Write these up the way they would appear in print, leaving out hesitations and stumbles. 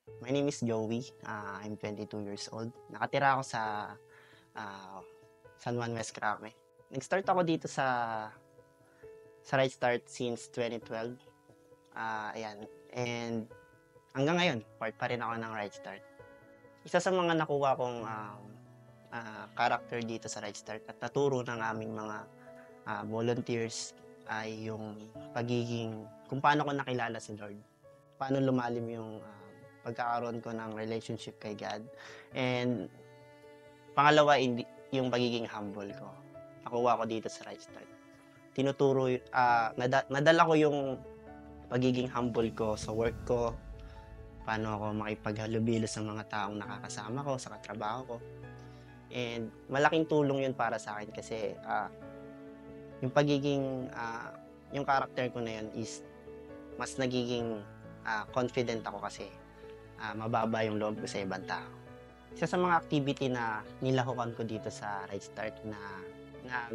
My name is Joey. I'm 22 years old. Nakatira ako sa ah, San Juan, West Crame. Nag-start ako dito sa Right Start since 2012. Ayan. And hanggang ngayon, part pa rin ako ng Right Start. Isa sa mga nakuha kong character dito sa Right Start at naturo ng aming mga volunteers ay yung kung paano ko nakilala si Lord. Paano lumalim yung pagkakaroon ko ng relationship kay God. And pangalawa, yung pagiging humble ko. Nakuha ko dito sa Right Start. Nadala ko yung pagiging humble ko sa work ko, paano ako makipaghalubilo sa mga taong nakakasama ko, sa katrabaho ko. And malaking tulong yun para sa akin kasi yung yung character ko na yun is mas nagiging confident ako kasi mababa yung loob ko sa ibang tao. Isa sa mga activity na nilahukan ko dito sa Right Start na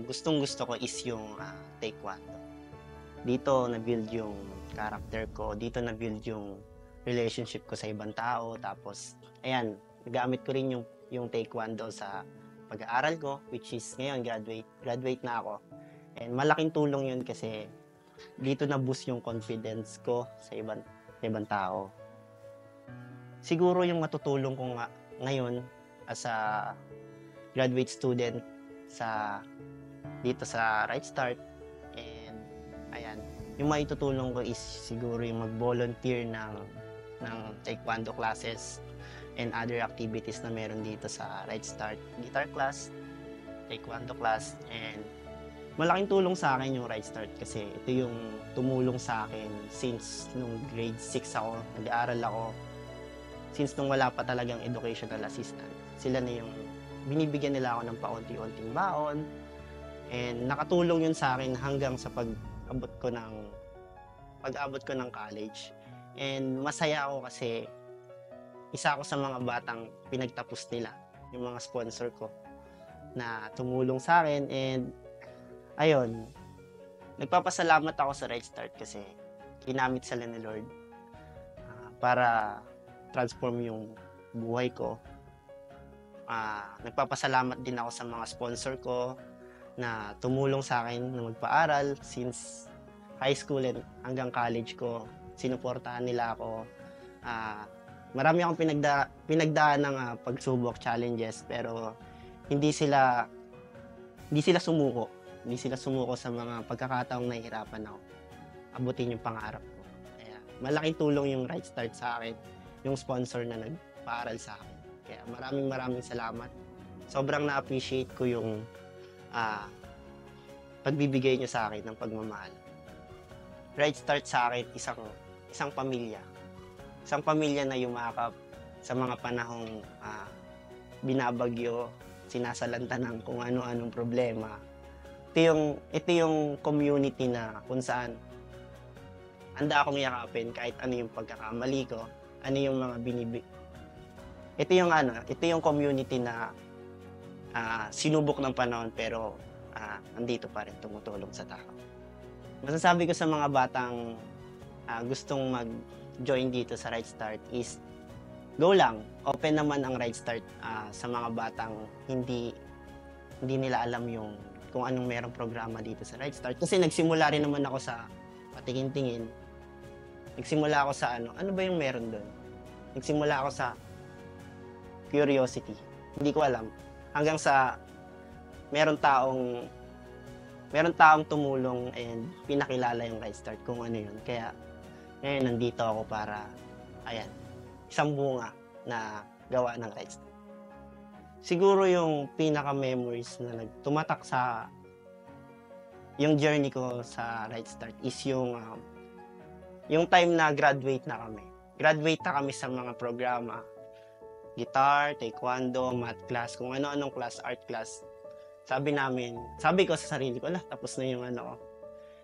gustong gusto ko is yung taekwondo. Dito na-build yung character ko, dito na-build yung relationship ko sa ibang tao, tapos ayan, nagamit ko rin yung taekwondo sa pag-aaral ko, which is ngayon graduate na ako. And malaking tulong yun kasi dito na-boost yung confidence ko sa ibang tao. Siguro yung matutulong ko ngayon as a graduate student dito sa Right Start, and ayan, yung maitutulong ko is siguro yung mag-volunteer ng taekwondo classes and other activities na meron dito sa Right Start. Guitar class, taekwondo class, and malaking tulong sa akin yung Right Start kasi ito yung tumulong sa akin since nung grade 6 ako, nag-aaral ako. Since nung wala pa talagang educational assistant, sila na yung binibigyan nila ako ng paunti-unting baon, and nakatulong yun sa akin hanggang sa pag-abot ko ng college. And masaya ako kasi isa ako sa mga batang pinagtapos nila, yung mga sponsor ko na tumulong sa akin. And ayun, nagpapasalamat ako sa Right Start kasi ginamit sila ni Lord para transform yung buhay ko. Nagpapasalamat din ako sa mga sponsor ko na tumulong sa akin na magpaaral since high school and hanggang college ko. Sinuportahan nila ako. Marami akong pinagdaan ng pagsubok, challenges, pero hindi sila sumuko. Hindi sila sumuko sa mga pagkakataong nahihirapan ako abutin yung pangarap ko. Kaya malaking tulong yung Right Start sa akin, yung sponsor na nagpaaral sa akin. Kaya maraming salamat. Sobrang na-appreciate ko yung pagbibigay nyo sa akin ng pagmamahal. Right Start sa akin, isang pamilya. Isang pamilya na yumakap sa mga panahong binabagyo, sinasalanta ng kung ano-anong problema. Ito yung community na kung saan handa akong yakapin kahit ano yung pagkakamali ko, ano yung mga ito yung community na sinubok ng panahon pero nandito pa rin tumutulong sa tao. Masasabi ko sa mga batang gustong mag-join dito sa Right Start is go lang. Open naman ang Right Start sa mga batang hindi nila alam kung anong merong programa dito sa Right Start. Kasi nagsimula rin naman ako sa patingin-tingin. Nagsimula ako sa ano ba yung meron doon? Nagsimula ako sa curiosity. Hindi ko alam. Hanggang sa meron taong tumulong and pinakilala yung Right Start kung ano yun. Kaya ngayon nandito ako para, isang bunga na gawa ng Right Start. Siguro yung pinaka-memories na tumatak sa yung journey ko sa Right Start is yung time na graduate na kami. Graduate na kami sa mga programa. Guitar, taekwondo, math class, kung ano-anong class, art class. Sabi ko sa sarili ko, tapos na yung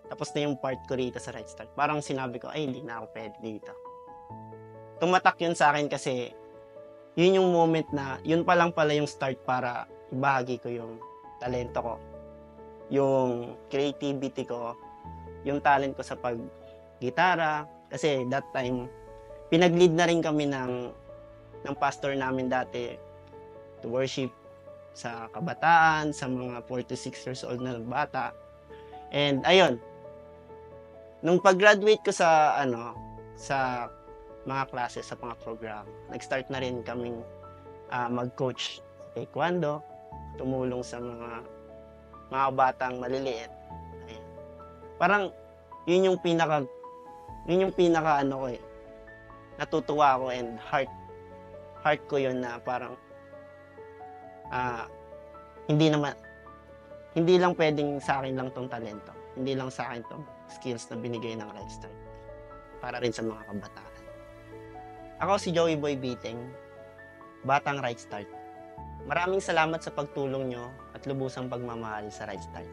tapos na yung part ko rito sa Right Start. Parang sinabi ko, hindi na ako pwede dito. Tumatak yun sa akin kasi yun yung moment na, yun pa lang pala yung start para ibahagi ko yung talento ko, yung creativity ko, yung talent ko sa pag-gitara. Kasi that time, pinag-lead na rin kami ng pastor namin dati to worship sa kabataan, sa mga 4 to 6 years old na bata. And ayun, nung pag-graduate ko sa mga classes, sa mga program, nag-start na rin kaming mag-coach sa taekwondo, tumulong sa mga batang maliliit. Ayan. Parang yun yung pinaka ko eh. Natutuwa ako and heart ko yun na parang hindi lang pwedeng sa akin lang tong talento. Hindi lang sa akin tong skills na binigay ng Right Start. Para rin sa mga kabataan. Ako si Joey Boy Biteng, Batang Right Start. Maraming salamat sa pagtulong nyo at lubusang pagmamahal sa Right Start.